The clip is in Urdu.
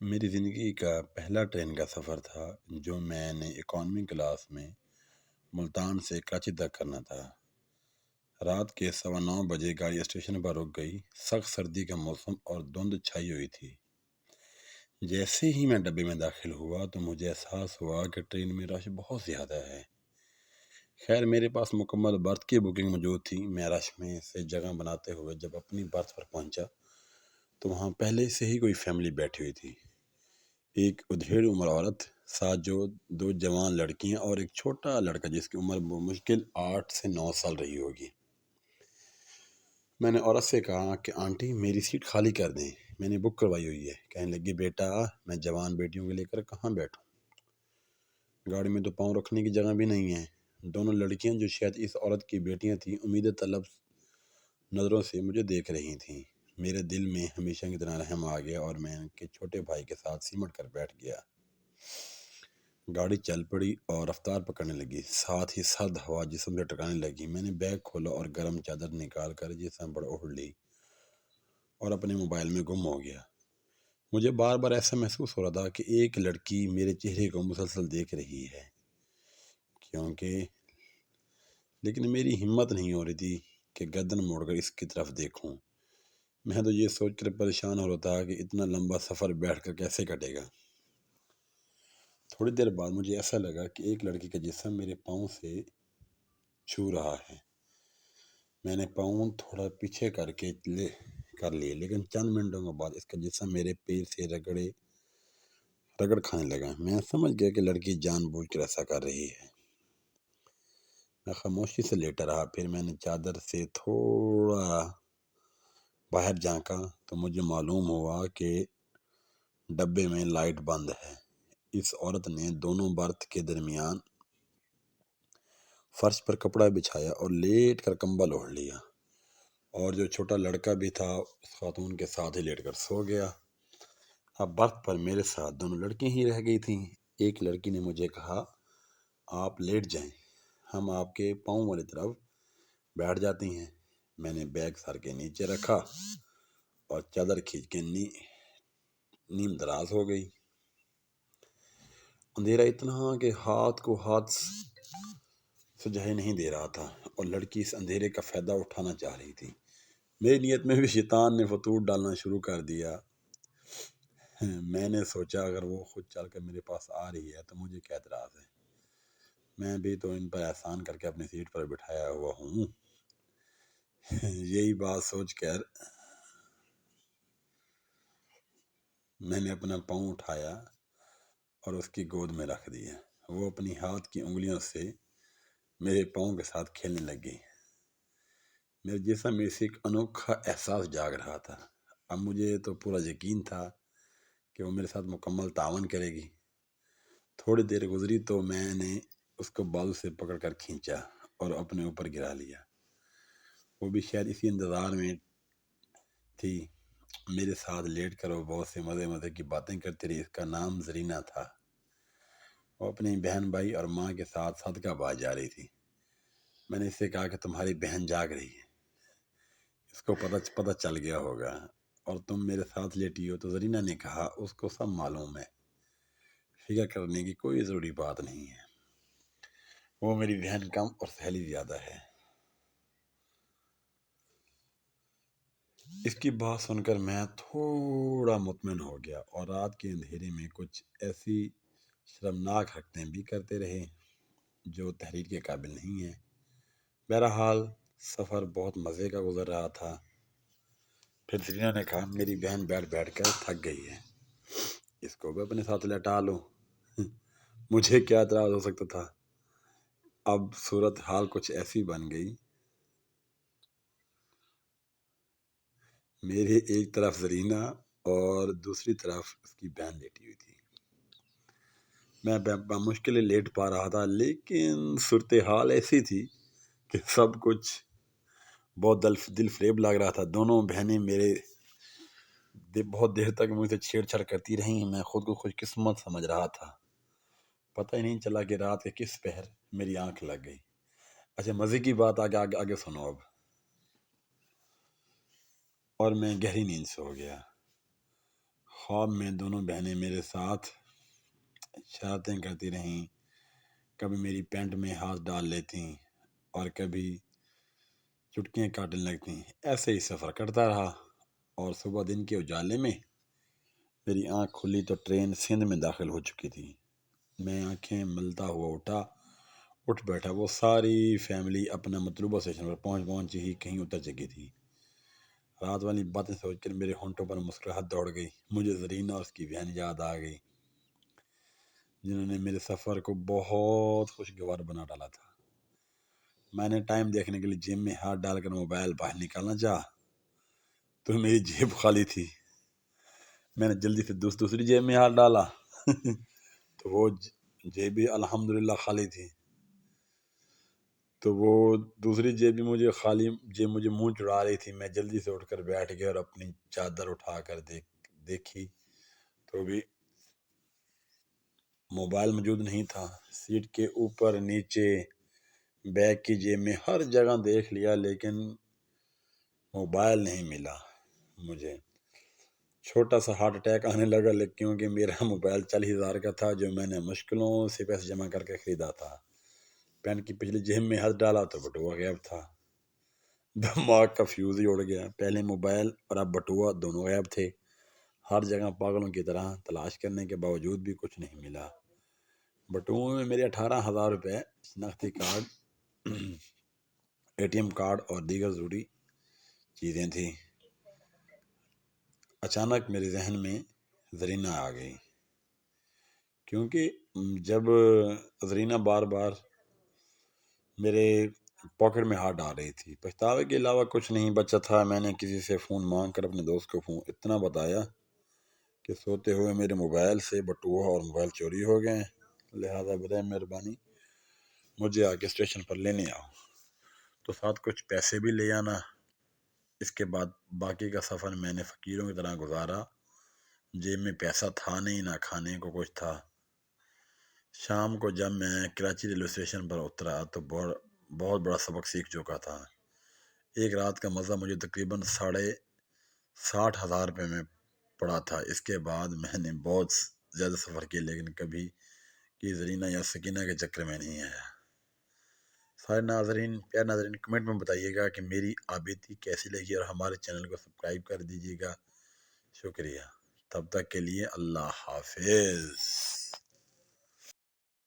میری زندگی کا پہلا ٹرین کا سفر تھا جو میں نے اکانومی کلاس میں ملتان سے کراچی تک کرنا تھا۔ رات کے 9:15 بجے گاڑی اسٹیشن پر رک گئی۔ سخت سردی کا موسم اور دھند چھائی ہوئی تھی۔ جیسے ہی میں ڈبے میں داخل ہوا تو مجھے احساس ہوا کہ ٹرین میں رش بہت زیادہ ہے۔ خیر میرے پاس مکمل برتھ کی بکنگ موجود تھی۔ میں رش میں سے جگہ بناتے ہوئے جب اپنی برتھ پر پہنچا تو وہاں پہلے سے ہی کوئی فیملی بیٹھی ہوئی تھی۔ ایک ادھیڑ عمر عورت، ساتھ جو 2 جوان لڑکیاں اور ایک چھوٹا لڑکا جس کی عمر بمشکل 8 سے 9 سال رہی ہوگی۔ میں نے عورت سے کہا کہ آنٹی میری سیٹ خالی کر دیں، میں نے بک کروائی ہوئی ہے۔ کہنے لگی بیٹا میں جوان بیٹیوں کو لے کر کہاں بیٹھوں، گاڑی میں تو پاؤں رکھنے کی جگہ بھی نہیں ہے۔ دونوں لڑکیاں جو شاید اس عورت کی بیٹیاں تھیں امید طلب نظروں سے مجھے دیکھ رہی تھیں۔ میرے دل میں ہمیشہ کی طرح رحم آ گیا اور میں ان کے چھوٹے بھائی کے ساتھ سمٹ کر بیٹھ گیا۔ گاڑی چل پڑی اور رفتار پکڑنے لگی، ساتھ ہی سرد ہوا جسم سے ٹکرانے لگی۔ میں نے بیگ کھولا اور گرم چادر نکال کر جسم پر اوڑھ لی اور اپنے موبائل میں گم ہو گیا۔ مجھے بار بار ایسا محسوس ہو رہا تھا کہ ایک لڑکی میرے چہرے کو مسلسل دیکھ رہی ہے، لیکن میری ہمت نہیں ہو رہی تھی کہ گردن موڑ کر اس کی طرف دیکھوں۔ میں تو یہ سوچ کر پریشان ہو رہا تھا کہ اتنا لمبا سفر بیٹھ کر کیسے کٹے گا۔ تھوڑی دیر بعد مجھے ایسا لگا کہ ایک لڑکی کا جسم میرے پاؤں سے چھو رہا ہے۔ میں نے پاؤں تھوڑا پیچھے کر لیے، لیکن چند منٹوں کے بعد اس کا جسم میرے پیر سے رگڑ کھانے لگا۔ میں سمجھ گیا کہ لڑکی جان بوجھ کر ایسا کر رہی ہے۔ میں خاموشی سے لیٹا رہا، پھر میں نے چادر سے تھوڑا باہر جھانکا تو مجھے معلوم ہوا کہ ڈبے میں لائٹ بند ہے۔ اس عورت نے دونوں برتھ کے درمیان فرش پر کپڑا بچھایا اور لیٹ کر کمبل اوڑھ لیا، اور جو چھوٹا لڑکا بھی تھا اس خاتون کے ساتھ ہی لیٹ کر سو گیا۔ اب برتھ پر میرے ساتھ دونوں لڑکیاں ہی رہ گئی تھیں۔ ایک لڑکی نے مجھے کہا آپ لیٹ جائیں، ہم آپ کے پاؤں والی طرف بیٹھ جاتی ہیں۔ میں نے بیگ سر کے نیچے رکھا اور چادر کھینچ کے نیم دراز ہو گئی۔ اندھیرا اتنا کہ ہاتھ کو ہاتھ سجائی نہیں دے رہا تھا اور لڑکی اس اندھیرے کا فائدہ اٹھانا چاہ رہی تھی۔ میری نیت میں بھی شیطان نے فتور ڈالنا شروع کر دیا۔ میں نے سوچا اگر وہ خود چل کر میرے پاس آ رہی ہے تو مجھے کیا اعتراض ہے، میں بھی تو ان پر احسان کر کے اپنی سیٹ پر بٹھایا ہوا ہوں۔ یہی بات سوچ کر میں نے اپنا پاؤں اٹھایا اور اس کی گود میں رکھ دیا۔ وہ اپنی ہاتھ کی انگلیوں سے میرے پاؤں کے ساتھ کھیلنے لگی۔ میرے جسم میں سے ایک انوکھا احساس جاگ رہا تھا۔ اب مجھے تو پورا یقین تھا کہ وہ میرے ساتھ مکمل تعاون کرے گی۔ تھوڑی دیر گزری تو میں نے اس کو بالوں سے پکڑ کر کھینچا اور اپنے اوپر گرا لیا۔ وہ بھی شاید اسی انتظار میں تھی۔ میرے ساتھ لیٹ کر وہ بہت سے مزے کی باتیں کرتی رہی۔ اس کا نام زرینہ تھا۔ وہ اپنی بہن بھائی اور ماں کے ساتھ صدقہ باز جا رہی تھی۔ میں نے اس سے کہا کہ تمہاری بہن جاگ رہی ہے، اس کو پتہ چل گیا ہوگا اور تم میرے ساتھ لیٹی ہو۔ تو زرینہ نے کہا اس کو سب معلوم ہے، فکر کرنے کی کوئی ضروری بات نہیں ہے، وہ میری بہن کم اور سہیلی زیادہ ہے۔ اس کی بات سن کر میں تھوڑا مطمئن ہو گیا اور رات کے اندھیرے میں کچھ ایسی شرمناک حرکتیں بھی کرتے رہے جو تحریر کے قابل نہیں ہیں۔ بہرحال سفر بہت مزے کا گزر رہا تھا۔ پھر زرینہ نے کہا میری بہن بیٹھ کر تھک گئی ہے، اس کو بھی اپنے ساتھ لٹا لو۔ مجھے کیا اعتراض ہو سکتا تھا۔ اب صورت حال کچھ ایسی بن گئی، میرے ایک طرف زرینہ اور دوسری طرف اس کی بہن لیٹی ہوئی تھی۔ میں بمشکل لیٹ پا رہا تھا، لیکن صورتحال ایسی تھی کہ سب کچھ بہت دل فریب لگ رہا تھا۔ دونوں بہنیں میرے بہت دیر تک مجھ سے چھیڑ چھاڑ کرتی رہیں۔ میں خود کو خوش قسمت سمجھ رہا تھا۔ پتہ ہی نہیں چلا کہ رات کے کس پہر میری آنکھ لگ گئی۔ اچھا مزے کی بات آگے سنو اب۔ اور میں گہری نیند سو گیا۔ خواب میں دونوں بہنیں میرے ساتھ شرارتیں کرتی رہیں، کبھی میری پینٹ میں ہاتھ ڈال لیتیں اور کبھی چٹکیاں کاٹنے لگتیں۔ ایسے ہی سفر کرتا رہا اور صبح دن کے اجالے میں میری آنکھ کھلی تو ٹرین سندھ میں داخل ہو چکی تھی۔ میں آنکھیں ملتا ہوا اٹھ بیٹھا۔ وہ ساری فیملی اپنا مطلوبہ اسٹیشن پر پہنچی ہی کہیں اتر چکی تھی۔ رات والی باتیں سوچ کر میرے ہونٹوں پر مسکراہٹ دوڑ گئی۔ مجھے زرینہ اور اس کی بہن یاد آ گئی، جنہوں نے میرے سفر کو بہت خوشگوار بنا ڈالا تھا۔ میں نے ٹائم دیکھنے کے لیے جیب میں ہاتھ ڈال کر موبائل باہر نکالنا چاہا تو میری جیب خالی تھی۔ میں نے جلدی سے دوسری جیب میں ہاتھ ڈالا تو وہ جیب بھی الحمدللہ خالی تھی۔ تو وہ دوسری جیب بھی مجھے خالی جیب مجھے منہ چڑھا رہی تھی۔ میں جلدی سے اٹھ کر بیٹھ گیا اور اپنی چادر اٹھا کر دیکھی تو بھی موبائل موجود نہیں تھا۔ سیٹ کے اوپر نیچے بیگ کی جیب میں ہر جگہ دیکھ لیا لیکن موبائل نہیں ملا۔ مجھے چھوٹا سا ہارٹ اٹیک آنے لگا کیونکہ میرا موبائل 40,000 کا تھا جو میں نے مشکلوں سے پیسے جمع کر کے خریدا تھا۔ پین کی پچھلی جیب میں ہاتھ ڈالا تو بٹوا غائب تھا۔ دماغ کا فیوز ہی اڑ گیا۔ پہلے موبائل اور اب بٹوا دونوں غائب تھے۔ ہر جگہ پاگلوں کی طرح تلاش کرنے کے باوجود بھی کچھ نہیں ملا۔ بٹوے میں میرے 18,000 روپے، شناختی کارڈ، ATM کارڈ اور دیگر ضروری چیزیں تھیں۔ اچانک میرے ذہن میں زرینہ آ گئی، کیونکہ جب زرینہ بار بار میرے پاکٹ میں ہاتھ ڈال رہی تھی۔ پچھتاوے کے علاوہ کچھ نہیں بچا تھا۔ میں نے کسی سے فون مانگ کر اپنے دوست کو اتنا بتایا کہ سوتے ہوئے میرے موبائل سے بٹوا اور موبائل چوری ہو گئے، لہذا برائے مہربانی مجھے آ کے اسٹیشن پر لینے آؤ، تو ساتھ کچھ پیسے بھی لے آنا۔ اس کے بعد باقی کا سفر میں نے فقیروں کی طرح گزارا۔ جیب میں پیسہ تھا نہیں، نہ کھانے کو کچھ تھا۔ شام کو جب میں کراچی ریلوے اسٹیشن پر اترا تو بہت بڑا سبق سیکھ چکا تھا۔ ایک رات کا مزہ مجھے تقریباً 60,000 روپے میں پڑا تھا۔ اس کے بعد میں نے بہت زیادہ سفر کیے لیکن کبھی کی زرینہ یا سکینہ کے چکر میں نہیں آیا۔ سارے پیارے ناظرین کمنٹ میں بتائیے گا کہ میری آبیتی کیسی لگی اور ہمارے چینل کو سبسکرائب کر دیجیے گا۔ شکریہ۔ تب تک کے لیے اللہ حافظ۔